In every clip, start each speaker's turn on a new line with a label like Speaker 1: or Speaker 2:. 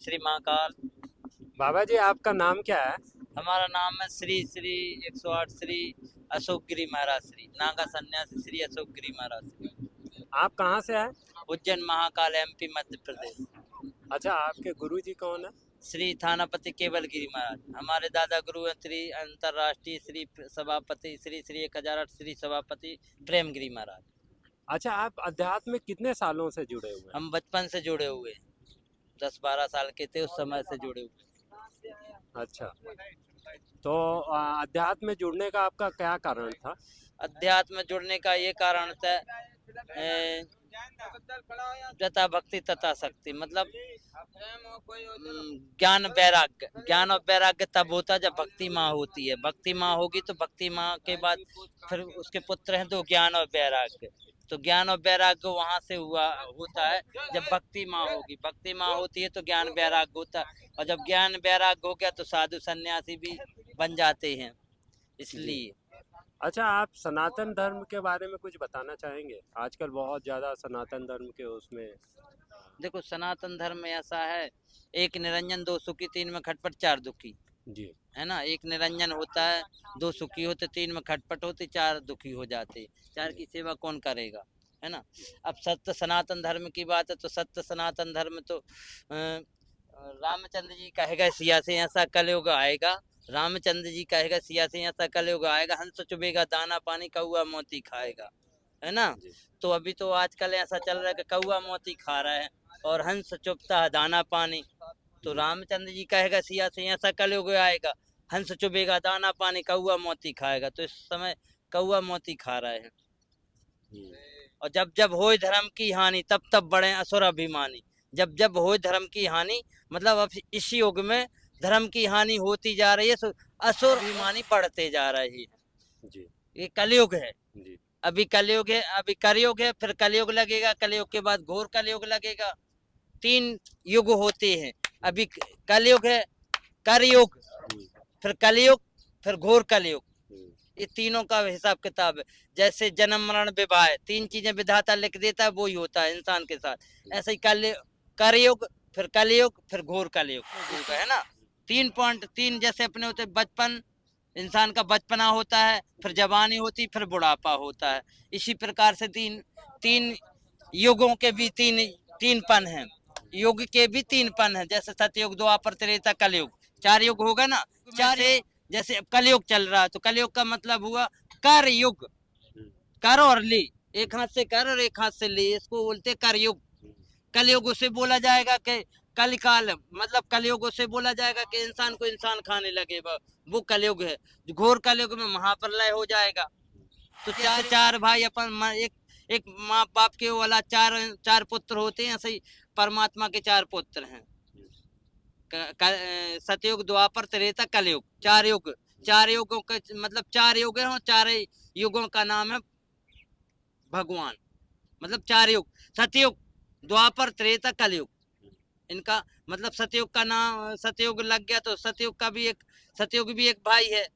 Speaker 1: श्री महाकाल।
Speaker 2: बाबा जी, आपका नाम क्या है?
Speaker 1: हमारा नाम है श्री श्री 108 श्री अशोक गिरी महाराज श्री नागा सन्यासी श्री अशोक गिरी महाराज श्री।
Speaker 2: आप कहाँ से आए?
Speaker 1: उज्जैन महाकाल एमपी मध्य प्रदेश।
Speaker 2: अच्छा, आपके गुरुजी कौन है?
Speaker 1: श्री थानापति केवल गिरी महाराज हमारे दादा गुरु हैं। श्री अंतर्राष्ट्रीय श्री सभापति श्री श्री 1008 श्री सभापति प्रेम गिरी महाराज।
Speaker 2: अच्छा, आप अध्यात्म में कितने सालों से जुड़े हुए हैं?
Speaker 1: हम बचपन से जुड़े हुए हैं, 10-12 साल के थे उस समय से जुड़े हुए।
Speaker 2: अच्छा, तो अध्यात्म में जुड़ने का आपका क्या कारण था?
Speaker 1: अध्यात्म में जुड़ने का ये कारण था यथा भक्ति तथा शक्ति, मतलब ज्ञान और वैराग्य तब होता है जब भक्ति माँ होती है। भक्ति माँ होगी तो भक्ति माँ के बाद फिर उसके पुत्र हैं तो ज्ञान और वैराग्य। तो ज्ञान और वैराग्य वहां से होता है जब भक्ति माँ होगी। भक्ति माँ होती है तो ज्ञान वैराग्य होता है, और जब ज्ञान वैराग्य हो गया तो साधु सन्यासी भी बन जाते हैं, इसलिए।
Speaker 2: अच्छा, आप सनातन धर्म के बारे में कुछ बताना चाहेंगे? आजकल बहुत ज़्यादा सनातन धर्म के उसमें।
Speaker 1: देखो, सनातन धर्म में ऐसा है, एक निरंजन दो सुखी तीन में खटपट चार दुखी,
Speaker 2: जी।
Speaker 1: है ना। एक निरंजन होता है, दो सुखी होते, तीन में खटपट होती, चार दुखी हो जाते। चार की सेवा कौन करेगा, है ना। अब सत्य सनातन धर्म की बात है तो सत्य सनातन धर्म तो रामचंद्र जी कहेगा सिया से ऐसा कलयुग आएगा। रामचंद्र जी कहेगा सिया से ऐसा कलयुग आएगा, हंस चुभेगा दाना पानी कौआ मोती खाएगा, है ना। तो अभी तो आजकल ऐसा चल रहा है कि कौआ मोती खा रहा है और हंस चुभता है दाना पानी। तो रामचंद्र जी कहेगा सिया से ऐसा कलयुग आएगा, हंस चुभेगा दाना पानी कौआ मोती खाएगा। तो इस समय कौआ मोती खा रहे हैं। और जब जब होए धर्म की हानि तब तब बढ़े असुर अभिमानी। जब जब होए धर्म की हानि, मतलब अब इस युग में धर्म की हानि होती जा रही है, तो असुर अभिमानी बढ़ते जा रहे हैं।
Speaker 2: जी।
Speaker 1: ये कलयुग है।
Speaker 2: जी।
Speaker 1: अभी कलयुग है, अभी कलयुग है, फिर कलयुग लगेगा, कलयुग के बाद घोर कलयुग लगेगा। 3 युग होते हैं। अभी कलयुग है, करयुग, फिर कलयुग, फिर घोर कलयुग। ये तीनों का हिसाब किताब है। जैसे जन्म मरण विवाह, 3 चीजें विधाता लिख देता है, वो ही होता है इंसान के साथ। ऐसे ही करयुग, फिर कलयुग, फिर घोर कलयुग, है ना। 3.3 जैसे अपने होते बचपन, इंसान का बचपना होता है, फिर जवानी होती, फिर बुढ़ापा होता है। इसी प्रकार से तीन युगों के भी तीन पन हैं। युग के भी 3 पन हैं, जैसे सतयुग द्वापर त्रेता कलयुग, 4 युग होगा ना। चार जैसे अब कलयुग चल रहा है तो कलयुग का मतलब हुआ कर युग। कर और ले, एक हाथ से कर और एक हाथ से ले, इसको बोलते कर युग। कलयुग उसे बोला जाएगा कि कल काल, मतलब कलयुग उसे बोला जाएगा कि इंसान को इंसान खाने लगे, वो कलयुग है। घोर कलयुग में महाप्रलय हो जाएगा। तो चार भाई अपन एक माँ बाप के वाला चार पुत्र होते हैं, ऐसे ही परमात्मा के 4 पुत्र हैं। सतयुग द्वापर त्रेता कलयुग, 4 युग। 4 युगों का मतलब 4 युग है, और 4 युगों का नाम है भगवान। मतलब 4 युग, सतयुग द्वापर त्रेता कलयुग, इनका मतलब सतयुग का नाम, सतयुग लग गया तो सतयुग भी एक भाई है,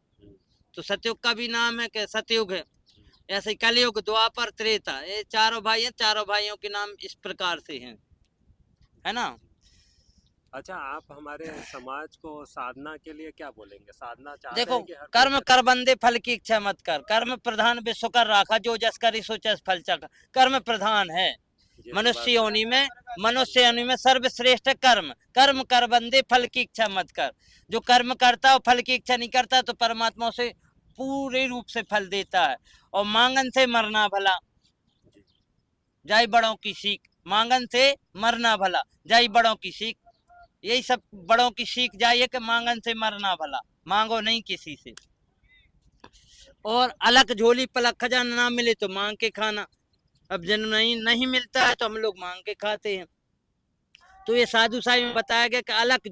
Speaker 1: तो सतयुग का भी नाम है कि सतयुग है। ऐसे ही कलयुग द्वापर त्रेता, ये चारों भाई हैं, चारों भाइयों के नाम इस प्रकार से हैं, है ना।
Speaker 2: अच्छा, आप हमारे समाज को साधना के लिए क्या बोलेंगे? साधना चाहते
Speaker 1: देखो,
Speaker 2: हैं कि हर
Speaker 1: कर्म कर बंदे फल की इच्छा मत कर, कर्म प्रधान विश्व कर राखा, जो जस करी सो तस फल चखा। कर्म प्रधान है मनुष्य योनि में, मनुष्य योनि में सर्वश्रेष्ठ कर्म। कर्म कर बंदे फल की इच्छा मत कर। जो कर्म करता है फल की इच्छा नहीं करता तो परमात्मा से पूरे रूप से फल देता है। और मांगन से मरना भला, जाई बड़ों की सीख। मांगन से मरना भला, जाई बड़ों की सीख। यही सब बड़ों की सीख जाइए कि मांगन से मरना भला, मांगो नहीं किसी से। और अलग झोली पलक खजाना, ना मिले तो मांग के खाना। अब जन नहीं मिलता है तो हम लोग मांग के खाते हैं। तो ये साधु साहिब में बताया गया कि अलग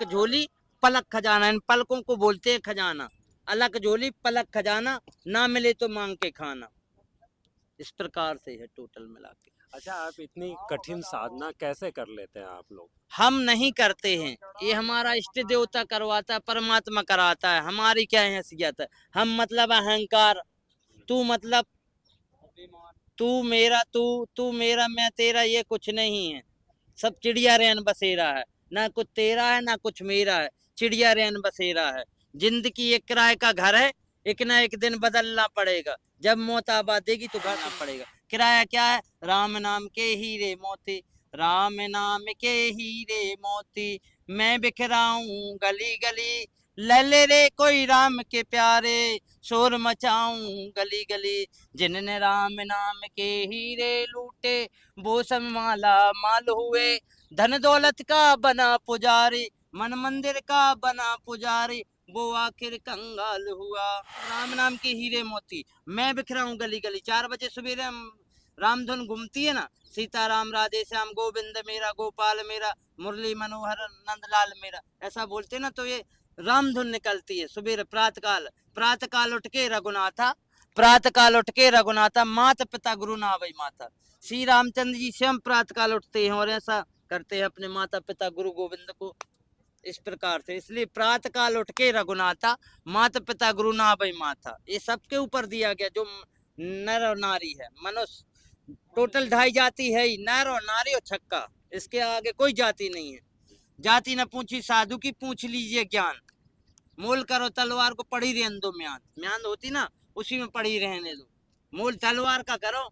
Speaker 1: झोली पलक खजाना, इन पलकों को बोलते हैं खजाना। अलग झोली पलक खजाना, ना मिले तो मांग के खाना। इस प्रकार से है टोटल मिला के।
Speaker 2: अच्छा, आप इतनी कठिन साधना कैसे कर लेते हैं आप लोग?
Speaker 1: हम नहीं करते हैं, ये हमारा इष्ट देवता करवाता है, परमात्मा कराता है। हमारी क्या हैसियत है? हम मतलब अहंकार, तू मतलब तू मेरा मैं तेरा, ये कुछ नहीं है। सब चिड़िया रैन बसेरा है, ना कुछ तेरा है ना कुछ मेरा है, चिड़िया रैन बसेरा है। जिंदगी एक किराए का घर है, एक ना एक दिन बदलना पड़ेगा, जब मौत आबाद देगी तो भरना पड़ेगा। किराया क्या है? राम नाम के हीरे मोती, राम नाम के हीरे मोती, मैं बिखराऊं गली गली, ले रे कोई राम के प्यारे, शोर मचाऊं गली गली, जिनने राम नाम के हीरे लूटे, वो सब माला माल हुए, धन दौलत का बना पुजारी, मन मंदिर का बना पुजारी, वो आखिर कंगाल हुआ। राम नाम के हीरे मोती, मैं बिखराऊं गली गली। 4 बजे सवेरे रामधुन घूमती है ना, सीताराम राधे श्याम गोविंद मेरा गोपाल मेरा, मुरली मनोहर नंदलाल मेरा, ऐसा बोलते ना, तो ये रामधुन निकलती है सुबह प्रातः काल उठ के रघुनाथा, प्रातः काल उठ के रघुनाथा, माता पिता गुरु ना वही माता। श्री रामचंद्र जी स्वयं प्रातः काल उठते हैं और ऐसा करते हैं अपने माता पिता गुरु गोविंद को इस प्रकार से। इसलिए प्रातः काल उठ के रघुनाथा, माता पिता गुरु ना वही माता, ये सबके ऊपर दिया गया। जो नर और नारी है, मनुष्य टोटल 2.5 जाति है ही, नर और नारी और छक्का, इसके आगे कोई जाति नहीं है। जाति न पूछी साधु की, पूछ लीजिए ज्ञान, मोल करो तलवार को पड़ी रहने दो म्यान, म्यान होती ना उसी में पड़ी रहने दो, मोल तलवार का करो,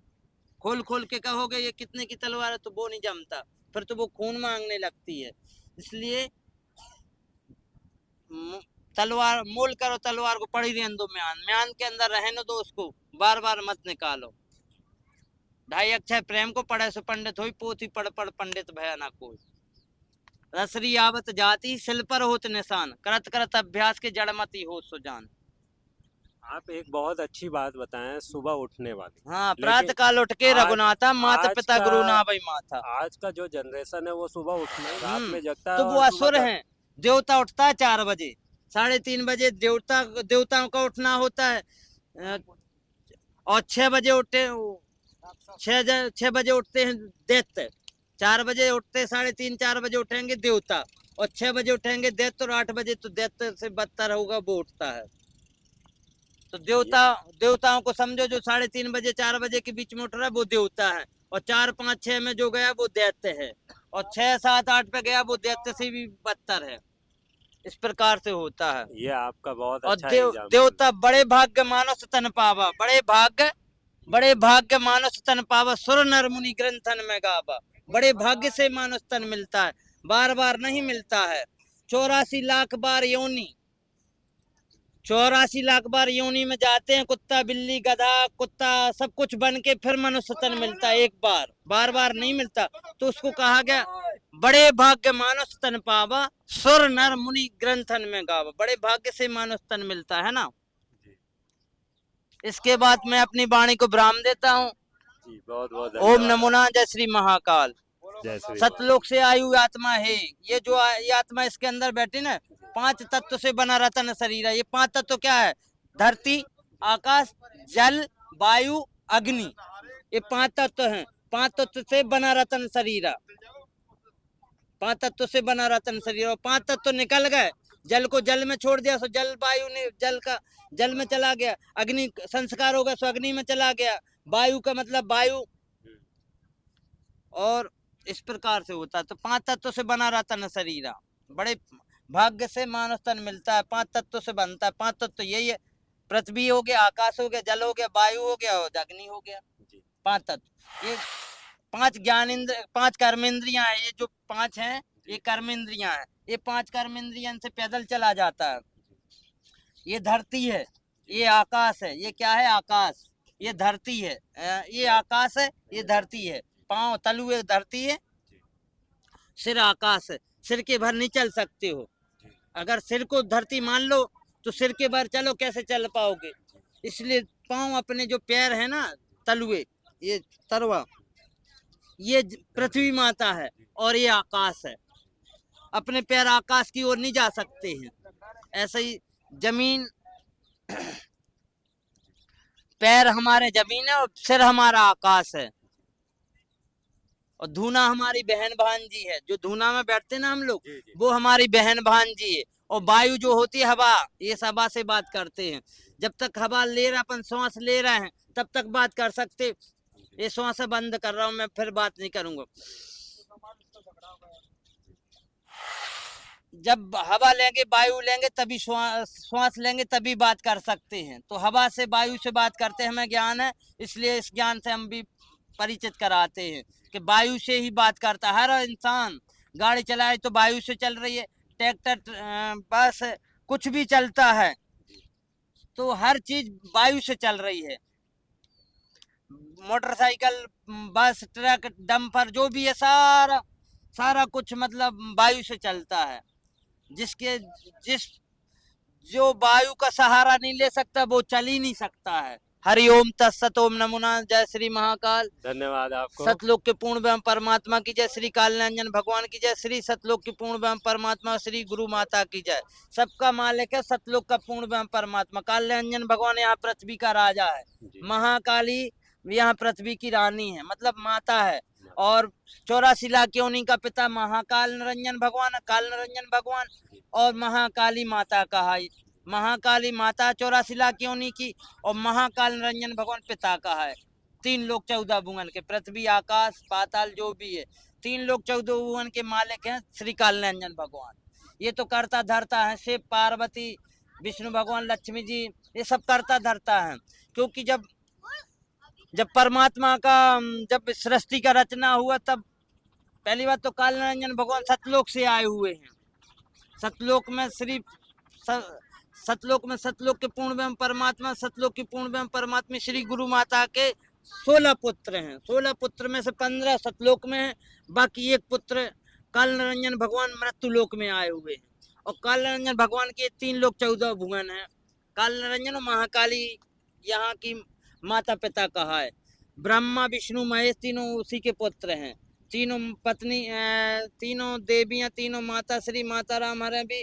Speaker 1: खोल खोल के कहोगे ये कितने की तलवार है तो वो नहीं जमता, फिर तो वो खून मांगने लगती है। इसलिए तलवार, मोल करो तलवार को पड़ी रहने दो म्यान, म्यान के अंदर रहने दो उसको, बार बार मत निकालो। 2.5 अक्षर प्रेम को पढ़े सो पंडित होई, पोथी पढ़ पढ़ पंडित भया ना कोई। रसरी आवत जाति सिल पर होत निशान, करत करत अभ्यास के जड़मती हो सुजान।
Speaker 2: आप एक बहुत अच्छी बात बताएं, सुबह उठने वाली।
Speaker 1: हाँ, प्रातः काल उठ के रघुनाथा, माता पिता गुरु ना वही माथा।
Speaker 2: आज का जो जनरेशन है वो सुबह उठने रात में जगता है,
Speaker 1: तो वो असुर हैं। देवता उठता है 4 बजे, 3:30 बजे देवताओं का उठना होता है, और 6 बजे उठते, 6 बजे उठते हैं दैत्य, 4 बजे उठते, 3:30 4 बजे उठेंगे देवता, और 6 बजे उठेंगे दैत्य, और 8 बजे तो दैत्य से बदतर होगा वो उठता है। तो देवताओं को समझो, जो 3:30 बजे 4 बजे के बीच में उठ रहा है वो देवता है, और 4 5 6 में जो गया वो दैत्य है, और 6 7 8 पे गया वो दैत्य से भी बदतर है। इस प्रकार से होता है।
Speaker 2: ये आपका बहुत
Speaker 1: और
Speaker 2: अच्छा एग्जाम्पल।
Speaker 1: देवता बड़े भाग्य मानस तन पावा, बड़े भाग्य मानस तन पावा, सुर नर मुनि ग्रंथन में गावा। बड़े भाग्य से मानस तन मिलता है, बार बार नहीं मिलता है। 84 लाख बार योनि, 84 लाख बार योनि में जाते हैं, कुत्ता बिल्ली गधा कुत्ता सब कुछ बन के फिर मनुष्य तन मिलता है एक बार, बार बार नहीं मिलता। तो उसको कहा गया बड़े भाग्य मानस तन पावा, सुर नर मुनि ग्रंथन में गावा। बड़े भाग्य से मानस तन मिलता है ना। इसके बाद मैं अपनी वाणी को विराम देता हूँ।
Speaker 2: बहुत बहुत
Speaker 1: ओम नमो नारायण, जय श्री महाकाल।
Speaker 2: जय श्री
Speaker 1: सतलोक से आयु आत्मा है, ये जो ये आत्मा इसके अंदर बैठी ना, 5 तत्व से बना रतन शरीर है। ये 5 तत्व क्या है? धरती, आकाश, जल, वायु, अग्नि, ये 5 तत्व हैं। 5 तत्व से बना रतन शरीर, 5 तत्व से बना रतन शरीर। और 5 तत्व निकल गए, जल को जल में छोड़ दिया सो जल वायु ने जल में चला गया, अग्नि संस्कार हो गया सो अग्नि में चला गया, वायु का मतलब वायु, और इस प्रकार से होता है। तो 5 तत्व से बना रहता न शरीर, बड़े भाग्य से मानव तन मिलता है, 5 तत्व से बनता है। 5 तत्व यही है, पृथ्वी हो गया, आकाश हो गया, जल हो गया, वायु हो गया और अग्नि हो गया। 5 तत्व, ये 5 ज्ञानेंद्र, 5 कर्मेंद्रियां हैं। ये जो 5 हैं ये कर्मेंद्रियां हैं। ये 5 कर्मेंद्रियां से पैदल चला जाता है। ये धरती है, ये आकाश है, ये क्या है? आकाश। ये धरती है, ये आकाश है, ये धरती है। पांव तलुए धरती है, सिर आकाश है। सिर के भर नहीं चल सकते हो, अगर सिर को धरती मान लो तो सिर के भर चलो, कैसे चल पाओगे? इसलिए पांव अपने जो पैर है ना तलुए, ये तरवा, ये पृथ्वी माता है और ये आकाश है। अपने पैर आकाश की ओर नहीं जा सकते हैं। ऐसे ही जमीन, पैर हमारे जमीन है और सिर हमारा आकाश है। और धूना हमारी बहन भांजी है, जो धूना में बैठते ना हम लोग, वो हमारी बहन भांजी है। और वायु जो होती है हवा, ये हवा से बात करते हैं। जब तक हवा ले रहे, अपन सांस ले रहे हैं, तब तक बात कर सकते। ये सांस बंद कर रहा हूं मैं, फिर बात नहीं करूंगा। जब हवा लेंगे वायु लेंगे तभी श्वास लेंगे तभी बात कर सकते हैं। तो हवा से वायु से बात करते हैं, हमें ज्ञान है, इसलिए इस ज्ञान से हम भी परिचित कराते हैं कि वायु से ही बात करता है। हर इंसान गाड़ी चलाए तो वायु से चल रही है, ट्रैक्टर बस कुछ भी चलता है तो हर चीज वायु से चल रही है। मोटरसाइकिल, बस, ट्रक, डंपर जो भी है सारा सारा कुछ मतलब वायु से चलता है। जिसके जिस जो वायु का सहारा नहीं ले सकता वो चल ही नहीं सकता है। हरि ओम तत्सत ओम नमो नमः। जय श्री महाकाल।
Speaker 2: धन्यवाद आपको।
Speaker 1: सतलोक के पूर्ण ब्रह्म परमात्मा की जय, श्री काल निरंजन भगवान की जय, श्री सतलोक के पूर्ण ब्रह्म परमात्मा श्री गुरु माता की जय। सबका मालिक है सतलोक का पूर्ण ब्रह्म परमात्मा। काल निरंजन भगवान यहाँ पृथ्वी का राजा है,
Speaker 2: जी।
Speaker 1: महाकाली यहाँ पृथ्वी की रानी है, मतलब माता है। और 84 लाख योनि का पिता महाकाल निरंजन भगवान, काल निरंजन भगवान और महाकाली माता कहा। महाकाली माता 84 लाख योनि की और महाकाल निरंजन भगवान पिता कहा है। 3 लोक 14 भुवन के, पृथ्वी आकाश पाताल जो भी है, 3 लोक 14 भुवन के मालिक हैं श्री काल निरंजन भगवान। ये तो करता धरता है, शिव पार्वती विष्णु भगवान लक्ष्मी जी ये सब करता धरता है। क्योंकि जब परमात्मा का जब सृष्टि का रचना हुआ तब पहली बात तो काल निरंजन भगवान सतलोक से आए हुए हैं। सतलोक में सतलोक के पूर्ण ब्रह्म परमात्मा, सतलोक की पूर्ण ब्रह्म परमात्मा श्री गुरु माता के 16 पुत्र हैं। 16 पुत्र में से 15 सतलोक में हैं, बाकी एक पुत्र काल निरंजन भगवान मृत्यु लोक में आए हुए हैं। और काल निरंजन भगवान के 3 लोक 14 भुवन हैं। काल निरंजन और महाकाली यहाँ की माता पिता कहा है। ब्रह्मा विष्णु महेश तीनों उसी के पुत्र हैं। तीनों पत्नी तीनों देवियां, तीनों माता श्री माता राम हरे भी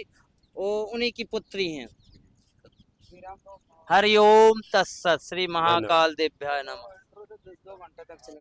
Speaker 1: उन्हीं की पुत्री हैं। हरि ओम तत्सत। श्री महाकाल देव्याय नमः।